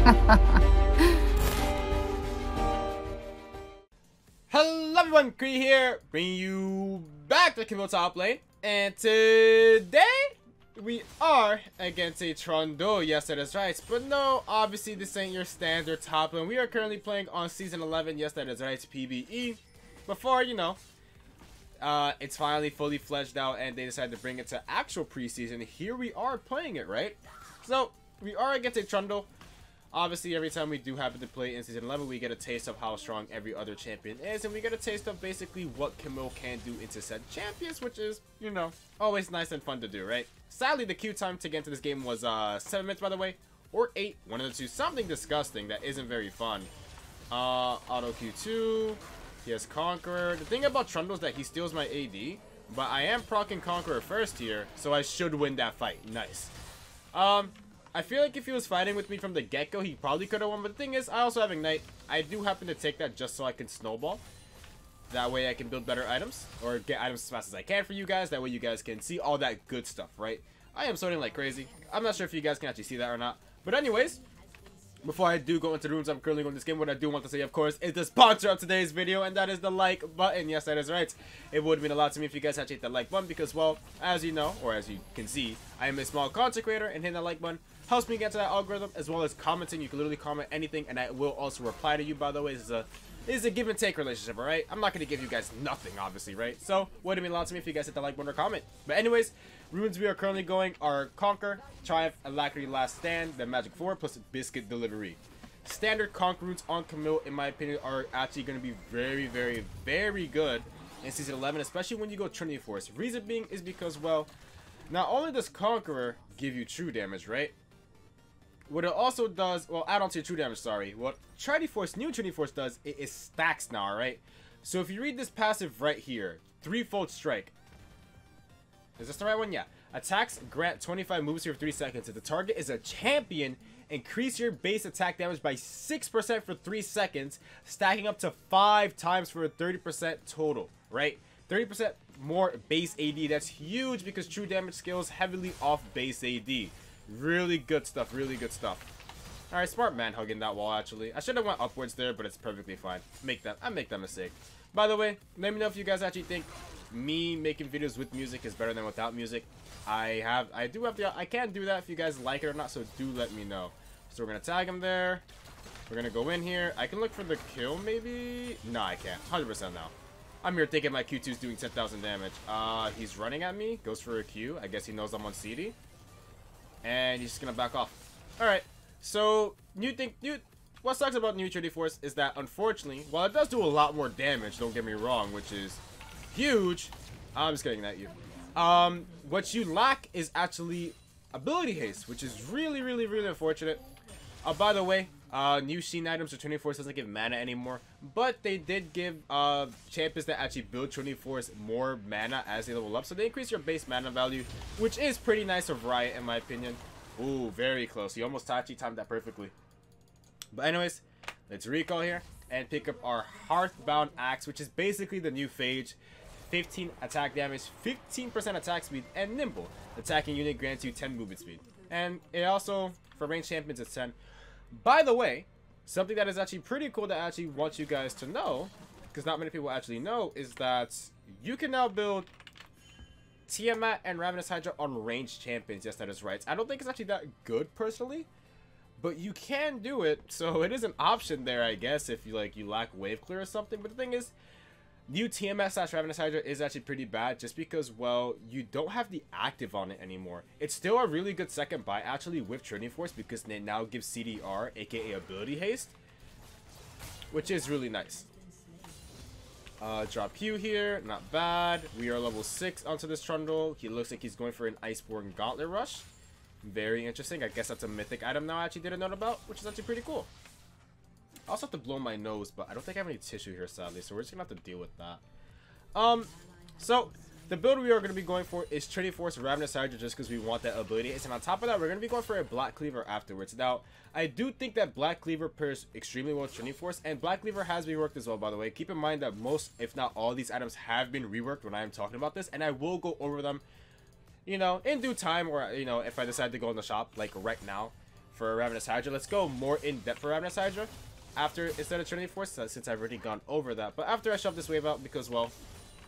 Hello everyone, Cree here, bringing you back to CAMILLE'S top lane, and today we are against a Trundle. Yes, that is right, but no, obviously this ain't your standard top lane. We are currently playing on Season 11, yes that is right, PvE. Before, you know, it's finally fully fledged out and they decided to bring it to actual preseason. Here we are playing it, right? So, we are against a Trundle. Obviously, every time we do happen to play in Season 11, we get a taste of how strong every other champion is, and we get a taste of basically what Camille can do into said champions, which is, you know, always nice and fun to do, right? Sadly, the queue time to get into this game was 7 minutes, by the way, or 8, one of the two. Something disgusting that isn't very fun. Auto Q2, he has Conqueror. The thing about Trundle is that he steals my AD, but I am proccing Conqueror first here, so I should win that fight. Nice. I feel like if he was fighting with me from the get-go, he probably could have won. But the thing is, I also have Ignite. I do happen to take that just so I can snowball. That way I can build better items, or get items as fast as I can for you guys. That way you guys can see all that good stuff, right? I am sorting like crazy. I'm not sure if you guys can actually see that or not. But anyways, before I do go into the rooms I'm currently going this game, what I do want to say, of course, is the sponsor of today's video, and that is the like button. Yes, that is right. It would mean a lot to me if you guys actually hit the like button, because, well, as you know, or as you can see, I am a small content creator, and hitting that like button helps me get to that algorithm, as well as commenting. You can literally comment anything, and I will also reply to you, by the way. This is a give and take relationship, alright? I'm not going to give you guys nothing, obviously, right? So, would mean a lot to me if you guys hit the like button or comment. But anyways, runes we are currently going are Conquer, Triumph, Alacrity, Last Stand, then Magic 4, plus Biscuit Delivery. Standard Conquer runes on Camille, in my opinion, are actually going to be very, very, very good in Season 11, especially when you go Trinity Force. Reason being is because, well, not only does Conqueror give you true damage, right? What it also does, well, add on to your true damage, sorry. What Trinity Force, new Trinity Force does, it is stacks now, alright? So if you read this passive right here, Threefold Strike. Is this the right one? Yeah. Attacks grant 25 moves here for 3 seconds. If the target is a champion, increase your base attack damage by 6% for 3 seconds, stacking up to 5 times for a 30% total, right? 30% more base AD. That's huge because true damage scales heavily off base AD. Really good stuff, really good stuff. Alright, smart man hugging that wall, actually. I should have went upwards there, but it's perfectly fine. I make that mistake. By the way, let me know if you guys actually think me making videos with music is better than without music. I can do that if you guys like it or not, so do let me know. So we're gonna tag him there. We're gonna go in here. I can look for the kill, maybe? No, I can't. 100% now. I'm here thinking my Q2 is doing 10,000 damage. He's running at me. Goes for a Q. I guess he knows I'm on CD. And he's just gonna back off. Alright, so what sucks about new Trinity Force is that, unfortunately, while it does do a lot more damage, don't get me wrong, which is huge, I'm just getting at you. What you lack is actually ability haste, which is really, really, really unfortunate. By the way, new Sheen items for Trinity Force doesn't give mana anymore, but they did give champions that actually build Trinity Force more mana as they level up, so they increase your base mana value, which is pretty nice of Riot in my opinion. Ooh, very close. He almost actually timed that perfectly. But anyways, let's recall here and pick up our Hearthbound Axe, which is basically the new Phage. 15 attack damage, 15% attack speed, and nimble. Attacking unit grants you 10 movement speed. And it also, for ranged champions, it's 10. By the way, something that is actually pretty cool that I actually want you guys to know, because not many people actually know, is that you can now build Tiamat and Ravenous Hydra on ranged champions. Yes, that is right. I don't think it's actually that good personally, but you can do it, so it is an option there, I guess, if you lack wave clear or something. But the thing is, new Tiamat / Ravenous Hydra is actually pretty bad just because, well, you don't have the active on it anymore. It's still a really good second buy actually with Trinity Force because it now gives CDR, aka ability haste, which is really nice. Drop Q here, not bad. We are level 6 onto this Trundle. He looks like he's going for an Iceborne Gauntlet Rush. Very interesting. I guess that's a mythic item now I actually didn't know about, which is actually pretty cool. I also have to blow my nose, but I don't think I have any tissue here, sadly, so we're just gonna have to deal with that. So the build we are going to be going for is Trinity Force Ravenous Hydra just because we want that ability. And on top of that, we're going to be going for a Black Cleaver afterwards. Now, I do think that Black Cleaver pairs extremely well with Trinity Force, and Black Cleaver has been reworked as well, by the way. Keep in mind that most, if not all, these items have been reworked when I am talking about this, and I will go over them, you know, in due time, or, you know, if I decide to go in the shop, like right now, for Ravenous Hydra. Let's go more in depth for Ravenous Hydra after instead of Trinity Force, since I've already gone over that. But after I shove this wave out, because well,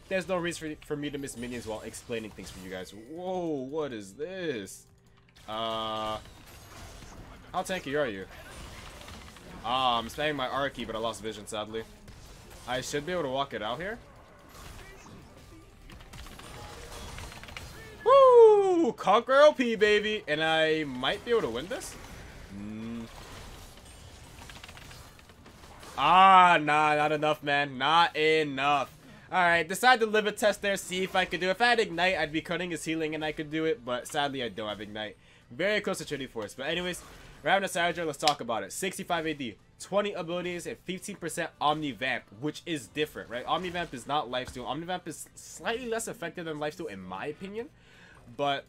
there's no reason for me to miss minions while explaining things for you guys. Whoa, what is this? How tanky are you? I'm spamming my R key, but I lost vision, sadly. I should be able to walk it out here. Woo! Conquer OP, baby! And I might be able to win this? Nah, not enough, man. Not enough. Alright, decide to live a test there, see if I could do it. If I had Ignite, I'd be cutting his healing and I could do it, but sadly I don't have Ignite. Very close to Trinity Force. But anyways, Ravenous Hydra, let's talk about it. 65 AD, 20 abilities, and 15% Omni Vamp, which is different, right? Omni Vamp is not Lifesteal. Omni Vamp is slightly less effective than Lifesteal in my opinion, but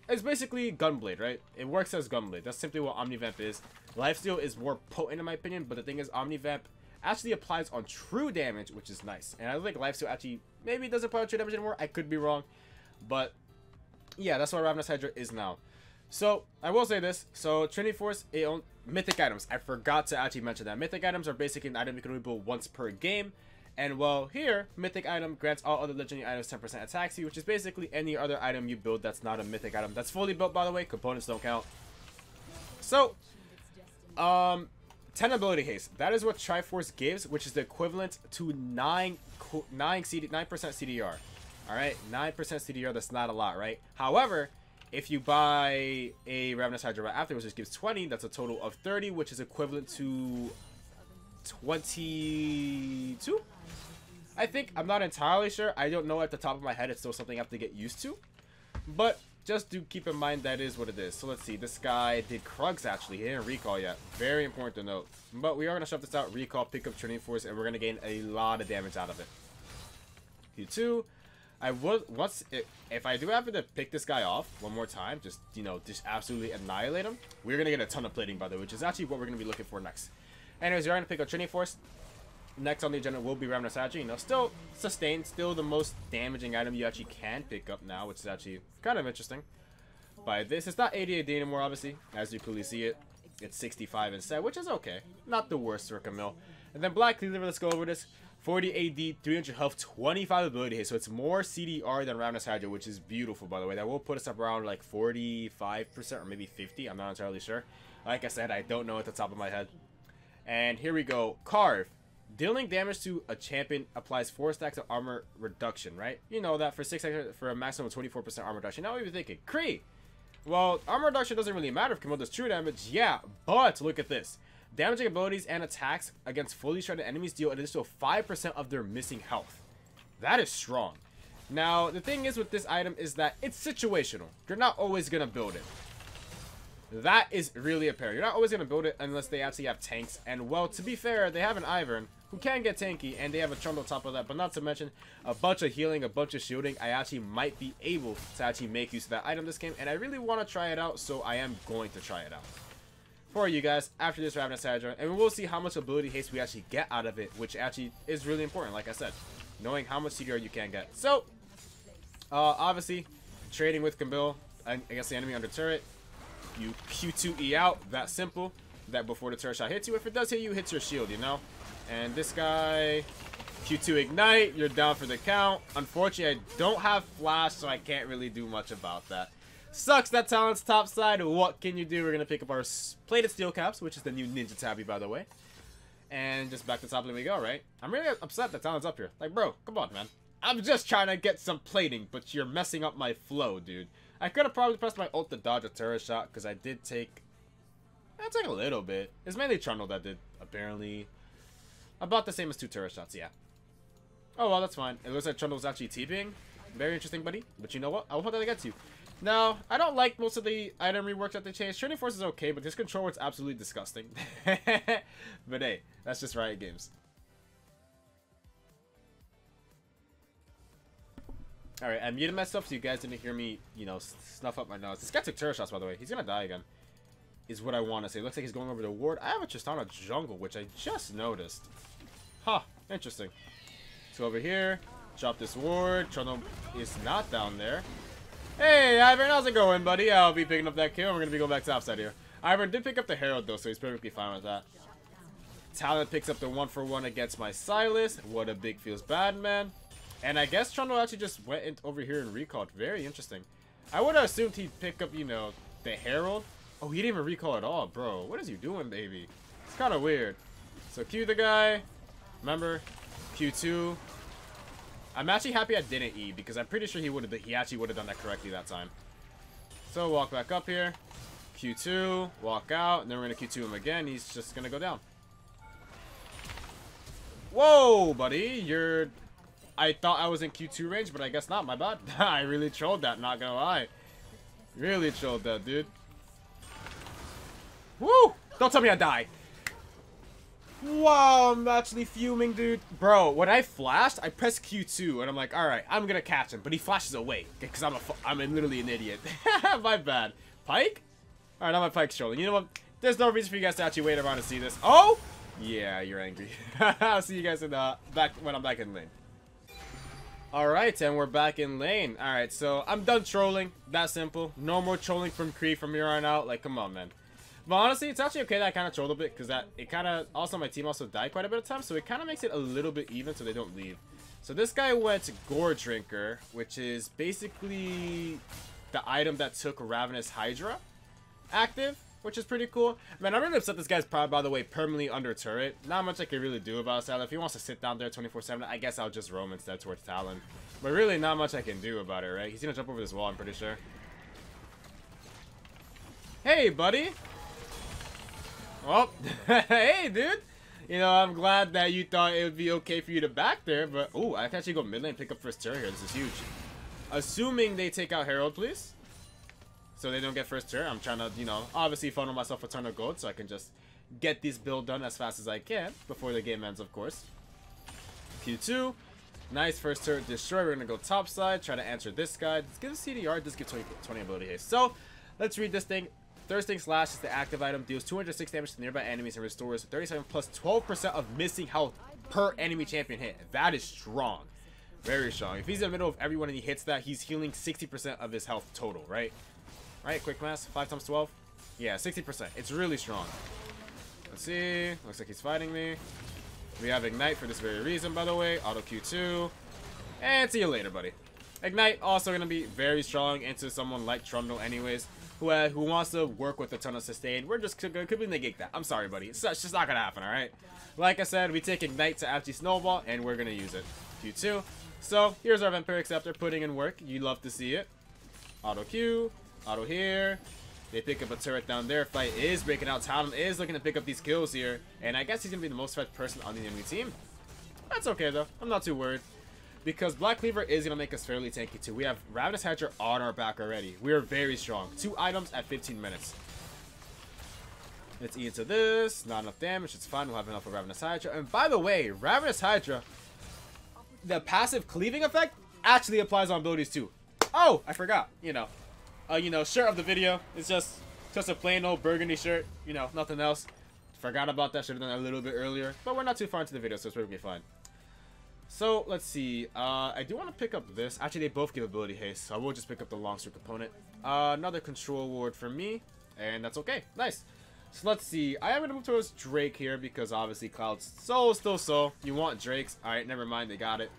it's basically Gunblade, right? It works as Gunblade. That's simply what Omni Vamp is. Lifesteal is more potent in my opinion, but the thing is, Omni Vamp actually applies on true damage, which is nice. And I don't think Lifesteal actually maybe doesn't apply on true damage anymore. I could be wrong, but yeah, that's what Ravenous Hydra is now. So I will say this. So Trinity Force, it owns mythic items. I forgot to actually mention that. Mythic items are basically an item you can only build once per game. And well, here, mythic item grants all other legendary items 10% attack speed, which is basically any other item you build that's not a mythic item. That's fully built, by the way. Components don't count. So, 10 ability haste. That is what Triforce gives, which is the equivalent to 9% CDR. Alright, 9% CDR, that's not a lot, right? However, if you buy a Ravenous Hydra right afterwards, which gives 20, that's a total of 30, which is equivalent to 22? I think. I'm not entirely sure. I don't know at the top of my head. It's still something I have to get used to. But just do keep in mind that is what it is. So let's see. This guy did Krugs actually. He didn't recall yet. Very important to note. But we are going to shove this out. Recall, pick up Trinity Force, and we're going to gain a lot of damage out of it. Q2. I would, if I do happen to pick this guy off one more time, just, you know, just absolutely annihilate him, we're going to get a ton of plating, by the way, which is actually what we're going to be looking for next. Anyways, you're going to pick up Trinity Force. Next on the agenda will be Ravenous Hydra. You know, still sustained, still the most damaging item you actually can pick up now, which is actually kind of interesting. By this, it's not 80 AD anymore, obviously, as you clearly see it. It's 65 instead, which is okay. Not the worst for Camille. And then Black Cleaver, let's go over this. 40 AD, 300 health, 25 ability hit. So it's more CDR than Ravenous Hydra, which is beautiful, by the way. That will put us up around like 45% or maybe 50. I'm not entirely sure. Like I said, I don't know at the top of my head. And here we go. Carve. Dealing damage to a champion applies 4 stacks of armor reduction, right? You know that for 6 stacks for a maximum of 24% armor reduction. Now what are you thinking? Cree. Well, armor reduction doesn't really matter if Camille does true damage. Yeah, but look at this. Damaging abilities and attacks against fully shredded enemies deal an additional 5% of their missing health. That is strong. Now, the thing is with this item is that it's situational. You're not always going to build it. That is really apparent. You're not always going to build it unless they actually have tanks. And, well, to be fair, they have an Ivern who can get tanky, and they have a Trundle on top of that. But not to mention a bunch of healing, a bunch of shielding. I actually might be able to actually make use of that item this game. And I really want to try it out, so I am going to try it out for you guys after this Ravenous Hydra, and we'll see how much ability haste we actually get out of it, which actually is really important, like I said, knowing how much CDR you can get. So, obviously, trading with Camille against the enemy under turret, you Q2E out, that simple, that before the turret shot hits you. If it does hit you, it hits your shield, you know? And this guy, Q2 Ignite, you're down for the count. Unfortunately, I don't have Flash, so I can't really do much about that. Sucks that talent's top side. What can you do? We're going to pick up our plated steel caps, which is the new Ninja Tabby, by the way. And just back to top lane we go, right? I'm really upset that talent's up here. Like, bro, come on, man. I'm just trying to get some plating, but you're messing up my flow, dude. I could have probably pressed my ult to dodge a turret shot, because I did take... I took a little bit. It's mainly Trundle that did, apparently. About the same as 2 turret shots, yeah. Oh, well, that's fine. It looks like Trundle's actually TPing. Very interesting, buddy. But you know what? I'll hope that I get to you. Now, I don't like most of the item reworks that they changed. Trinity Force is okay, but this controller is absolutely disgusting. But hey, that's just Riot Games. Alright, I muted myself so you guys didn't hear me, you know, snuff up my nose. This guy took turret shots, by the way. He's gonna die again, is what I want to say. Looks like he's going over the ward. I have a Tristana jungle, which I just noticed. Huh, interesting. So over here, drop this ward. Trundle is not down there. Hey, Ivern, how's it going, buddy? I'll be picking up that kill. We're going to be going back to topside here. Ivern did pick up the Herald though, so he's perfectly fine with that. Talon picks up the 1-for-1 against my Silas. What a big feels bad, man. And I guess Trundle actually just went over here and recalled. Very interesting. I would have assumed he'd pick up, you know, the Herald. Oh, he didn't even recall at all, bro. What is he doing, baby? It's kind of weird. So Q the guy. Remember, Q2. I'm actually happy I didn't E because I'm pretty sure he actually would have done that correctly that time. So walk back up here. Q2, walk out, and then we're gonna Q2 him again. He's just gonna go down. Whoa, buddy, I thought I was in Q2 range, but I guess not. My bad. I really trolled that, not gonna lie. Really trolled that, dude. Woo! Don't tell me I die. Wow, I'm actually fuming, dude. Bro, when I flashed, I pressed Q2, and I'm like, alright, I'm gonna catch him. But he flashes away, because I'm literally an idiot. My bad. Pike? Alright, now my Pike's trolling. You know what? There's no reason for you guys to actually wait around to see this. Oh! Yeah, you're angry. I'll see you guys in when I'm back in lane. Alright, and we're back in lane. Alright, so I'm done trolling. That simple. No more trolling from Cree from here on out. Like, come on, man. But honestly, it's actually okay that I kind of trolled a bit, because it kind of, also my team also died quite a bit of time, so it kind of makes it a little bit even so they don't leave. So this guy went Gore Drinker, which is basically the item that took Ravenous Hydra active, which is pretty cool. Man, I'm really upset this guy's probably, by the way, permanently under turret. Not much I can really do about Talon. If he wants to sit down there 24/7, I guess I'll just roam instead towards Talon. But really, not much I can do about it, right? He's gonna jump over this wall, I'm pretty sure. Hey, buddy! Well, hey, dude. You know, I'm glad that you thought it would be okay for you to back there, but... Ooh, I can actually go mid lane and pick up first turret here. This is huge. Assuming they take out Herald, please. So they don't get first turret. I'm trying to, you know, obviously funnel myself a ton of gold so I can just get this build done as fast as I can before the game ends, of course. Q2. Nice first turret destroy. We're going to go top side. Try to answer this guy. Let's get a CDR. Just get 20 ability haste. So, let's read this thing. Thirsting Slash is the active item, deals 206 damage to nearby enemies and restores 37 plus 12% of missing health per enemy champion hit. That is strong. Very strong. If he's in the middle of everyone and he hits that, he's healing 60% of his health total, right? Right, quick mass, 5 times 12. Yeah, 60%. It's really strong. Let's see. Looks like he's fighting me. We have Ignite for this very reason, by the way. Auto Q2. And see you later, buddy. Ignite also going to be very strong into someone like Trundle anyways. Who wants to work with a ton of sustain. We're just could we negate that. I'm sorry, buddy. It's just not gonna happen, alright? Like I said, we take Ignite to actually snowball, and we're gonna use it. Q2. So, here's our Vampiric Scepter putting in work. You love to see it. Auto Q. Auto here. They pick up a turret down there. Fight is breaking out. Talon is looking to pick up these kills here. And I guess he's gonna be the most fed person on the enemy team. That's okay, though. I'm not too worried. Because Black Cleaver is going to make us fairly tanky too. We have Ravenous Hydra on our back already. We are very strong. 2 items at 15 minutes. Let's E into this. Not enough damage. It's fine. We'll have enough for Ravenous Hydra. And by the way, Ravenous Hydra, the passive cleaving effect actually applies on abilities too. Oh, I forgot. You know, shirt of the video. It's just a plain old burgundy shirt. You know, nothing else. Forgot about that. Should have done that a little bit earlier. But we're not too far into the video, so it's perfectly fine. So, let's see. I do want to pick up this. Actually, they both give ability haste, so I will just pick up the longsword component. Another control ward for me, and that's okay. Nice. So, let's see. I am going to move towards Drake here, because obviously Cloud's still Soul. You want Drakes. Alright, never mind. They got it.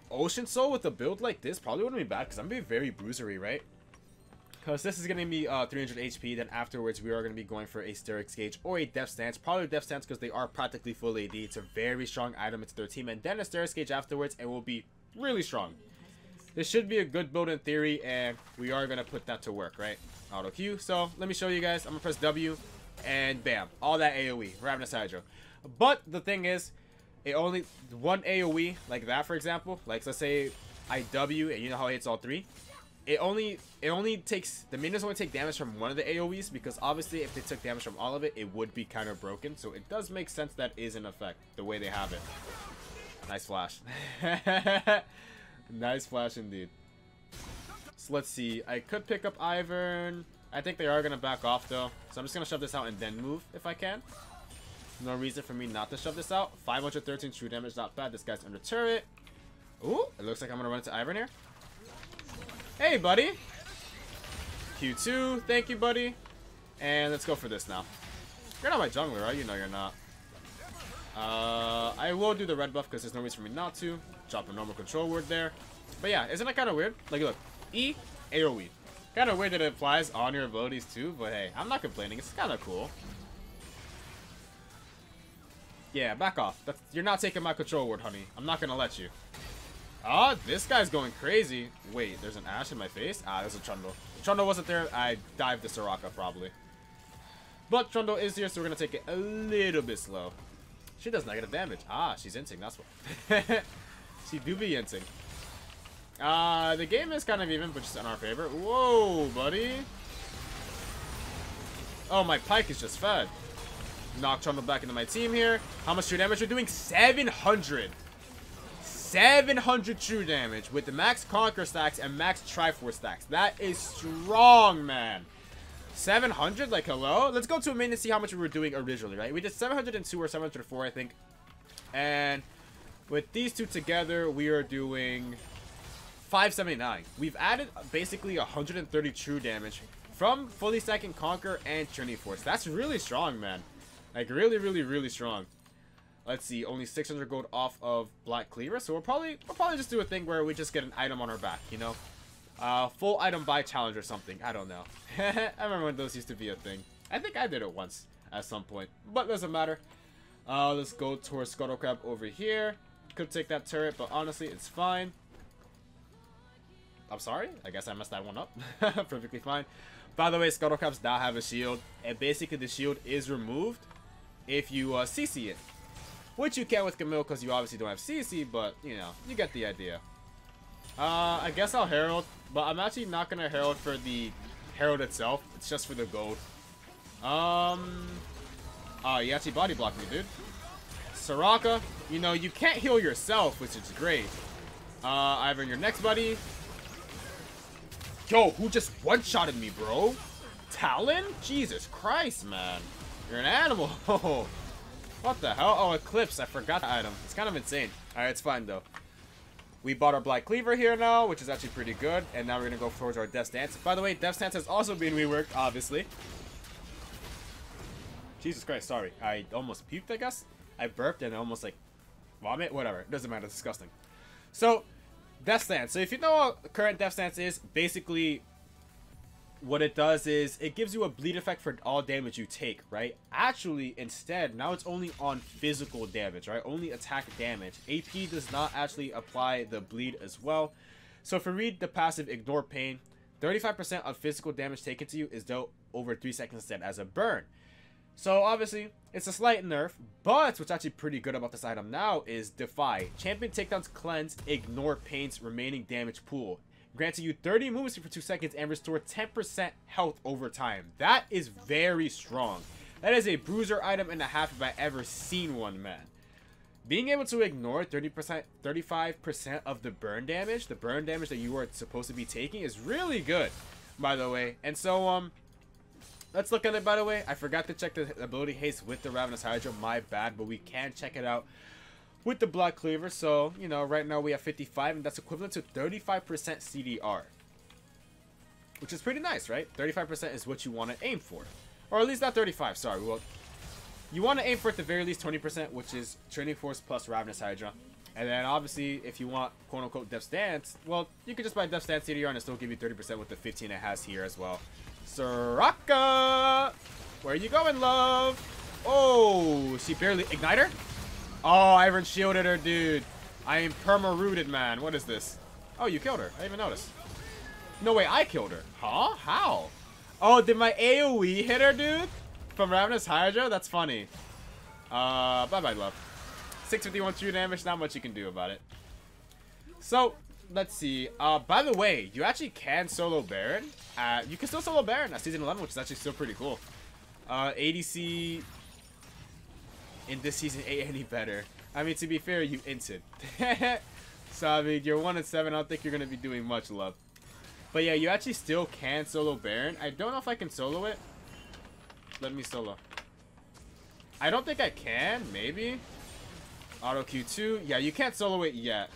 Ocean Soul with a build like this probably wouldn't be bad, because I'm going to be very bruisery, right? Because this is going to be 300 HP, then afterwards we are going to be going for a Sterix Gauge or a Depth Stance. Probably Depth Stance because they are practically full AD. It's a very strong item into their team. And then a Sterix Gauge afterwards and we'll be really strong. This should be a good build in theory and we are going to put that to work, right? Auto Q. So let me show you guys. I'm going to press W and bam. All that AoE. Ravenous Hydra. But the thing is, it only one AoE like that, for example. Like let's say I W and you know how it hits all 3. It only takes, the minions only take damage from one of the AoEs because obviously if they took damage from all of it, it would be kind of broken. So it does make sense that is in effect, the way they have it. Nice flash. Nice flash indeed. So let's see, I could pick up Ivern. I think they are going to back off though. So I'm just going to shove this out and then move if I can. No reason for me not to shove this out. 513 true damage, not bad. This guy's under turret. Ooh, it looks like I'm going to run into Ivern here. Hey, buddy. Q2. Thank you, buddy. And let's go for this now. You're not my jungler, right? You know you're not. I will do the red buff because there's no reason for me not to. Drop a normal control word there. But yeah, isn't that kind of weird? Like, look. E, AoE. Kind of weird that it applies on your abilities too, but hey, I'm not complaining. It's kind of cool. Yeah, back off. You're not taking my control word, honey. I'm not going to let you. Oh, this guy's going crazy. Wait, there's an Ashe in my face? Ah, there's a Trundle. If Trundle wasn't there, I'd dive the Soraka probably. But Trundle is here, so we're going to take it a little bit slow. She does negative damage. Ah, she's inting. That's what. She do be inting. The game is kind of even, but just in our favor. Whoa, buddy. Oh, my Pyke is just fed. Knock Trundle back into my team here. How much true damage we're doing? 700. 700 true damage with the max Conquer stacks and max Triforce stacks. That is strong, man. 700? Like, hello? Let's go to a main and see how much we were doing originally, right? We did 702 or 704, I think. And with these two together, we are doing 579. We've added basically 130 true damage from fully stacking Conquer and Trinity Force. That's really strong, man. Like, really, really, really strong. Let's see, only 600 gold off of Black Cleaver. So we'll probably just do a thing where we just get an item on our back, you know? Full item buy challenge or something. I don't know. I remember when those used to be a thing. I think I did it once at some point, but doesn't matter. Let's go towards Scuttle Crab over here. Could take that turret, but honestly, it's fine. I'm sorry. I guess I messed that one up. Perfectly fine. By the way, Scuttle Crabs now have a shield, and basically the shield is removed if you CC it. Which you can with Camille because you obviously don't have CC, but, you know, you get the idea. I guess I'll Herald, but I'm actually not going to Herald for the Herald itself. It's just for the gold. You actually body blocked me, dude. Soraka, you know, you can't heal yourself, which is great. Ivern, your next buddy. Yo, who just one-shotted me, bro? Talon? Jesus Christ, man. You're an animal. What the hell? Oh, Eclipse. I forgot the item. It's kind of insane. Alright, it's fine, though. We bought our Black Cleaver here now, which is actually pretty good. And now we're going to go towards our Death Stance. By the way, Death Stance has also been reworked, obviously. Jesus Christ, sorry. I almost puked, I guess. I burped and almost, like, vomit. Whatever. It doesn't matter. It's disgusting. So, Death Stance. So, if you know what current Death Stance is, basically what it does is it gives you a bleed effect for all damage you take, right? Actually, instead, now it's only on physical damage, right? Only attack damage. AP does not actually apply the bleed as well. So if we read the passive Ignore Pain, 35% of physical damage taken to you is dealt over 3 seconds instead as a burn. So obviously, it's a slight nerf, but what's actually pretty good about this item now is Defy. Champion takedowns cleanse Ignore Pain's remaining damage pool, granting you 30 movement speed for 2 seconds and restore 10% health over time. That is very strong. That is a bruiser item and a half if I ever seen one, man. Being able to ignore 35% of the burn damage that you are supposed to be taking is really good, by the way. And so, let's look at it, by the way. I forgot to check the ability haste with the Ravenous Hydra. My bad, but we can check it out with the Black Cleaver. So, you know, right now we have 55, and that's equivalent to 35% CDR. Which is pretty nice, right? 35% is what you want to aim for. Or at least not 35, sorry. Well, you want to aim for at the very least 20%, which is Trinity Force plus Ravenous Hydra. And then, obviously, if you want, quote-unquote, Death Stance, well, you can just buy Death Stance CDR and it still give you 30% with the 15 it has here as well. Soraka! Where are you going, love? Oh, she barely... Igniter? Oh, Ivern shielded her, dude. I am perma-rooted, man. What is this? Oh, you killed her. I didn't even notice. No way, I killed her. Huh? How? Oh, did my AoE hit her, dude? From Ravenous Hydra? That's funny. Bye-bye, love. 651 true damage. Not much you can do about it. So, let's see. By the way, you actually can solo Baron. You can still solo Baron at Season 11, which is actually still pretty cool. ADC... in this season ain't any better. I mean, to be fair, you inted. So, I mean, you're 1-7. I don't think you're going to be doing much, love. But yeah, you actually still can solo Baron. I don't know if I can solo it. Let me solo. I don't think I can. Maybe. Auto Q2. Yeah, you can't solo it yet.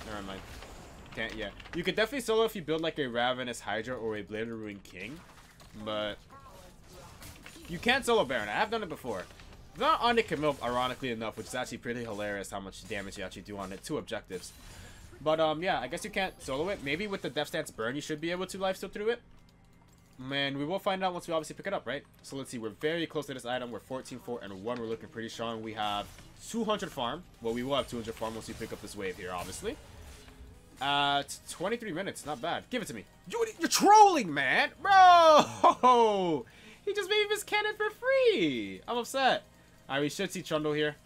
Never mind. Can't yet. You could definitely solo if you build like a Ravenous Hydra or a Blade of Ruin King. But You can't solo Baron. I have done it before. Not on the Camille, ironically enough, which is actually pretty hilarious how much damage you actually do on it. 2 objectives. But, yeah, I guess you can't solo it. Maybe with the Death Stance burn, you should be able to lifesteal through it. Man, we will find out once we obviously pick it up, right? So let's see. We're very close to this item. We're 14, 4, and 1. We're looking pretty strong. We have 200 farm. Well, we will have 200 farm once we pick up this wave here, obviously. 23 minutes. Not bad. Give it to me. You're trolling, man. Bro! He just made his cannon for free. I'm upset. Alright, we should see Trundle here.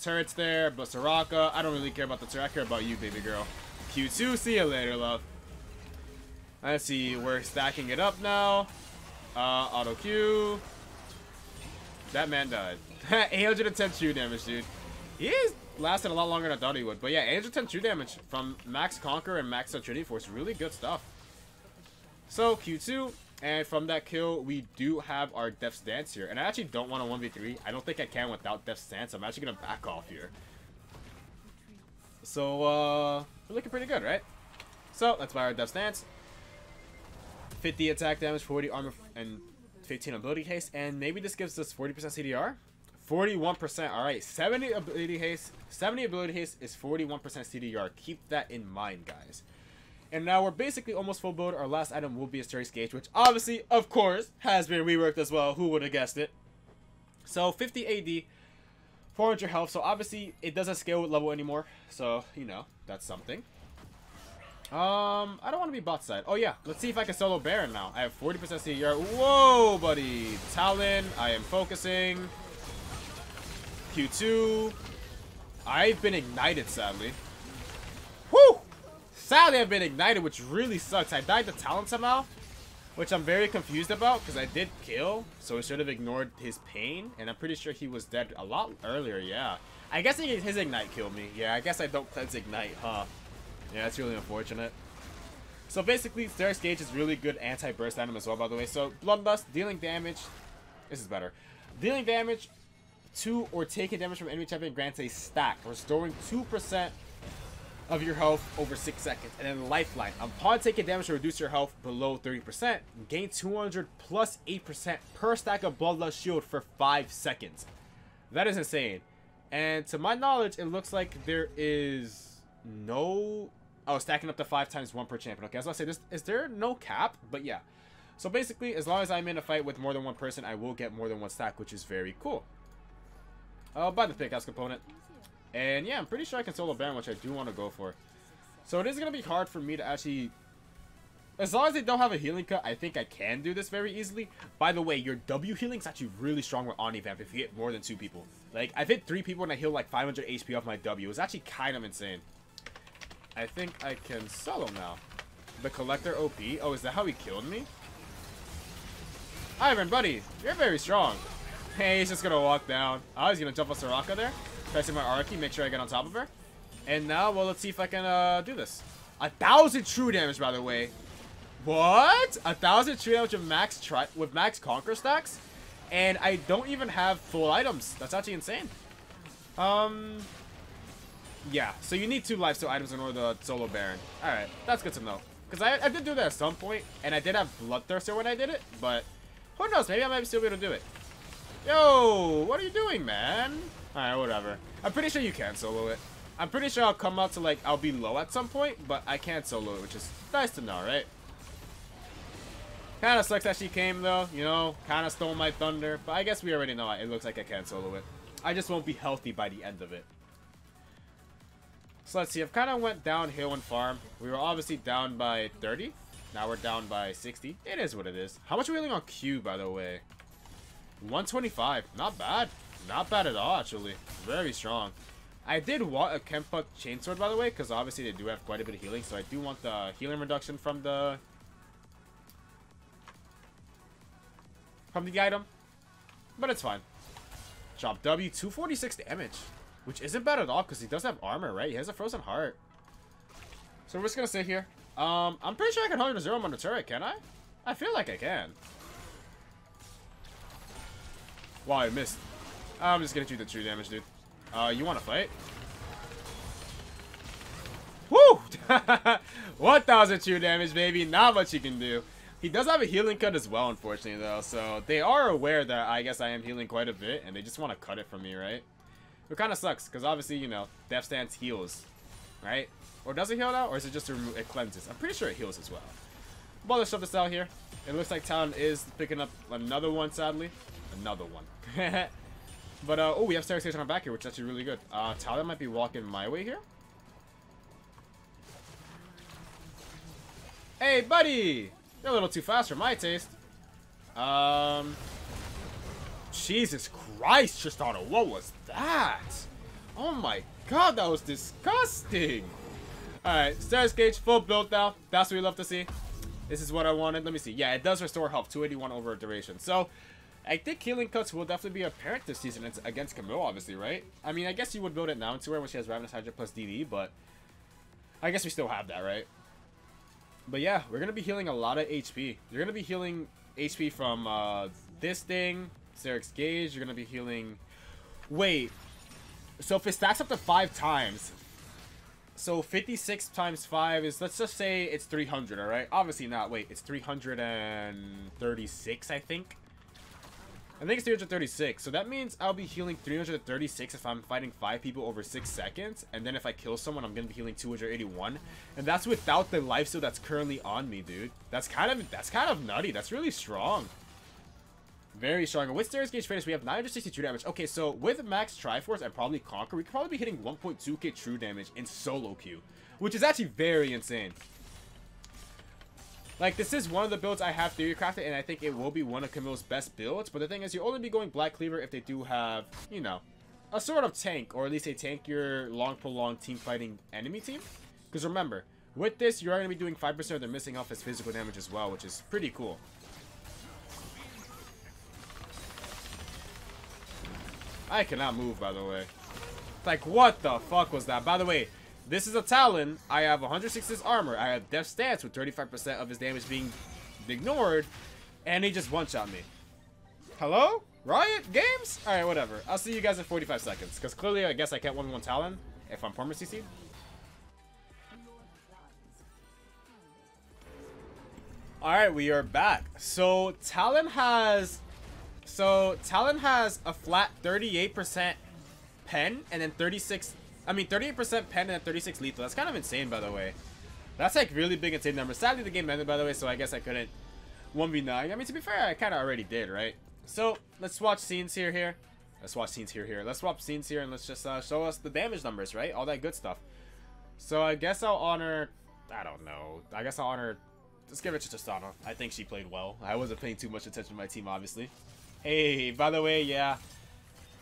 Turret's there, but Soraka, I don't really care about the turret. I care about you, baby girl. Q2, see you later, love. Let's see, we're stacking it up now. Auto Q. That man died. 810 true damage, dude. He lasted a lot longer than I thought he would. But yeah, 810 true damage from Max Conquer and Max Trinity Force. Really good stuff. So, Q2. And from that kill, we do have our Death Stance here. And I actually don't want a 1v3. I don't think I can without Death Stance. I'm actually going to back off here. So, we're looking pretty good, right? So, let's buy our Death Stance. 50 attack damage, 40 armor, and 15 ability haste. And maybe this gives us 40% CDR? 41%. Alright, 70 ability haste. 70 ability haste is 41% CDR. Keep that in mind, guys. And now we're basically almost full build. Our last item will be a Sturdy's Gauge, which obviously, of course, has been reworked as well. Who would have guessed it? So 50 AD, 400 health. So obviously, it doesn't scale with level anymore. So, you know, that's something. I don't want to be bot side. Oh yeah, let's see if I can solo Baron now. I have 40% CDR. Whoa, buddy. Talon, I am focusing. Q2. I've been ignited, sadly. Whew! Sadly, I've been ignited, which really sucks. I died to Talon somehow, which I'm very confused about because I did kill, so I should have ignored his pain, and I'm pretty sure he was dead a lot earlier, yeah. I guess his ignite killed me. Yeah, I guess I don't cleanse ignite, huh? Yeah, that's really unfortunate. So basically, Sturdy's Gauge is really good anti-burst item as well, by the way. So, Bloodlust, dealing damage. This is better. Dealing damage to or taking damage from enemy champion grants a stack, restoring 2% of your health over 6 seconds. And then Lifeline. Upon taking damage to reduce your health below 30%, gain 200 plus 8% per stack of Bloodlust shield for 5 seconds. That is insane. And to my knowledge, it looks like there is no... Oh, stacking up to 5 times 1 per champion. Okay, I was going to say, is there no cap? But yeah. So basically, as long as I'm in a fight with more than 1 person, I will get more than 1 stack, which is very cool. I'll buy the pickaxe component. And yeah, I'm pretty sure I can solo Baron, which I do want to go for. So it is going to be hard for me to actually... As long as they don't have a healing cut, I think I can do this very easily. By the way, your W healing is actually really strong with Omnivamp if you hit more than 2 people. Like, I've hit 3 people and I heal like 500 HP off my W. It was actually kind of insane. I think I can solo now. The Collector OP. Oh, is that how he killed me? Ivan, buddy, you're very strong. Hey, he's just going to walk down. Oh, he's going to jump on Soraka there. Pressing my Arky, make sure I get on top of her. And now, well, let's see if I can do this. 1,000 true damage, by the way. What? 1,000 true damage with max Conquer stacks? And I don't even have full items. That's actually insane. Yeah, so you need 2 lifesteal items in order to solo Baron. Alright, that's good to know. Because I did do that at some point, and I did have Bloodthirster when I did it, but who knows, maybe I might still be able to do it. Yo, what are you doing, man? Alright, whatever. I'm pretty sure you can solo it. I'm pretty sure I'll come out to, like, I'll be low at some point, but I can't solo it, which is nice to know, right? Kinda sucks that she came, though, you know, kinda stole my thunder, but I guess we already know it looks like I can solo it. I just won't be healthy by the end of it. So let's see, I've kind of went downhill in farm. We were obviously down by 30. Now we're down by 60. It is what it is. How much are we healing on Q, by the way? 125. Not bad. Not bad at all, actually. Very strong. I did want a Kempa Chainsword, by the way, because obviously they do have quite a bit of healing. So I do want the healing reduction from the item. But it's fine. Chop W, 246 damage. Which isn't bad at all, because he does have armor, right? He has a frozen heart. So we're just going to sit here. I'm pretty sure I can 100-0 him on the turret, can I? I feel like I can. Wow, I missed. I'm just going to do the true damage, dude. You want to fight? Woo! 1,000 true damage, baby. Not much you can do. He does have a healing cut as well, unfortunately, though. So they are aware that I guess I am healing quite a bit, and they just want to cut it from me, right? It kind of sucks, because obviously, you know, Death Stance heals, right? Or does it heal now, or is it just to remove, it cleanses? I'm pretty sure it heals as well. But let's shove this out here. It looks like Talon is picking up another one, sadly. Another one. But, oh, we have Static Stage on our back here, which is actually really good. Talon might be walking my way here. Hey, buddy! You're a little too fast for my taste. Jesus Christ, Tristana, what was that? Oh my god, that was disgusting. Alright, Status Gauge, full build now. That's what we love to see. This is what I wanted. Let me see. Yeah, it does restore health, 281 over a duration. So, I think healing cuts will definitely be apparent this season. It's against Camille, obviously, right? I mean, I guess you would build it now into her when she has Ravenous Hydra plus DD, but I guess we still have that, right? But yeah, we're going to be healing a lot of HP. You're going to be healing HP from this thing, Seric's Gauge. You're going to be healing... Wait. So if it stacks up to 5 times... So 56 times 5 is, let's just say it's 300, alright? Obviously not. Wait, it's 336, I think. I think it's 336. So that means I'll be healing 336 if I'm fighting 5 people over 6 seconds. And then if I kill someone, I'm going to be healing 281. And that's without the lifesteal that's currently on me, dude. That's kind of nutty. That's really strong. Very strong. And with Stair's Gauge finish, we have 962 damage. Okay, so with Max Triforce and probably Conquer, we could probably be hitting 1.2k true damage in solo queue, which is actually very insane. Like, this is one of the builds I have theory crafted, and I think it will be one of Camille's best builds. But the thing is, you'll only be going Black Cleaver if they do have, you know, a sort of tank, or at least a tankier, long, prolonged team fighting enemy team. Because remember, with this, you are going to be doing 5% of their missing health as physical damage as well, which is pretty cool. I cannot move, by the way. Like, what the fuck was that? By the way, this is a Talon. I have 106 armor. I have Death Stance with 35% of his damage being ignored. And he just one-shot me. Hello? Riot Games? Alright, whatever. I'll see you guys in 45 seconds. Because clearly, I guess I can't 1v1 Talon if I'm perma CC'd. Alright, we are back. So, Talon has a flat 38% pen and then 38% pen and then 36 lethal. That's kind of insane, by the way. That's like really big insane numbers. Sadly, the game ended, by the way, so I guess I couldn't 1v9. I mean, to be fair, I kind of already did, right? So, let's watch scenes here. Let's swap scenes here, and let's just show us the damage numbers, right? All that good stuff. So, I guess I'll honor... I don't know. I guess I'll honor... Let's give it to Tristana. I think she played well. I wasn't paying too much attention to my team, obviously. Hey, by the way, yeah,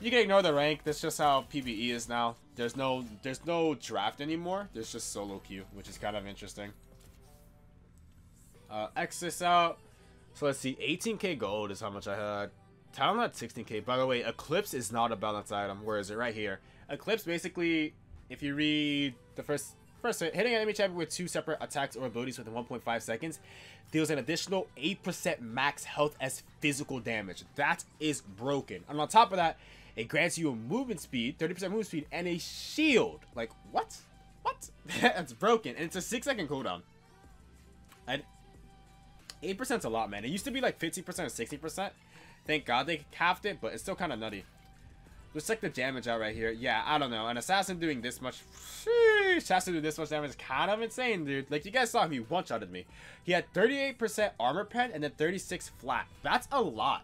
you can ignore the rank. That's just how PvE is now. There's no draft anymore. There's just solo queue, which is kind of interesting. X this out. So let's see, 18k gold is how much I had. Talon had 16k. By the way, Eclipse is not a balanced item. Where is it? Right here. Eclipse basically, if you read the first hit, hitting enemy champion with 2 separate attacks or abilities within 1.5 seconds deals an additional 8% max health as physical damage. That is broken. And on top of that, it grants you a movement speed, 30% movement speed, and a shield. Like, what? What? That's broken. And it's a 6-second cooldown. And 8% is a lot, man. It used to be like 50% or 60%. Thank God they halved it, but it's still kind of nutty. Let's check the damage out right here. Yeah, I don't know. An assassin doing this much... Sheesh, assassin doing this much damage is kind of insane, dude. Like, you guys saw him. He one-shotted me. He had 38% armor pen and then 36 flat. That's a lot.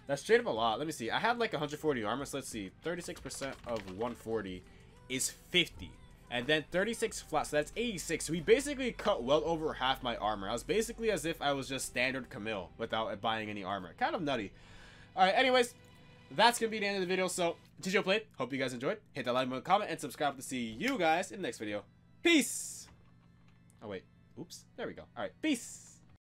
That's straight up a lot. Let me see. I had like 140 armor, so let's see. 36% of 140 is 50. And then 36 flat, so that's 86. So he basically cut well over half my armor. I was basically as if I was just standard Camille without buying any armor. Kind of nutty. Alright, anyways, that's going to be the end of the video. So, Tijo played. Hope you guys enjoyed. Hit that like button, comment, and subscribe to see you guys in the next video. Peace! Oh, wait. Oops. There we go. Alright, peace!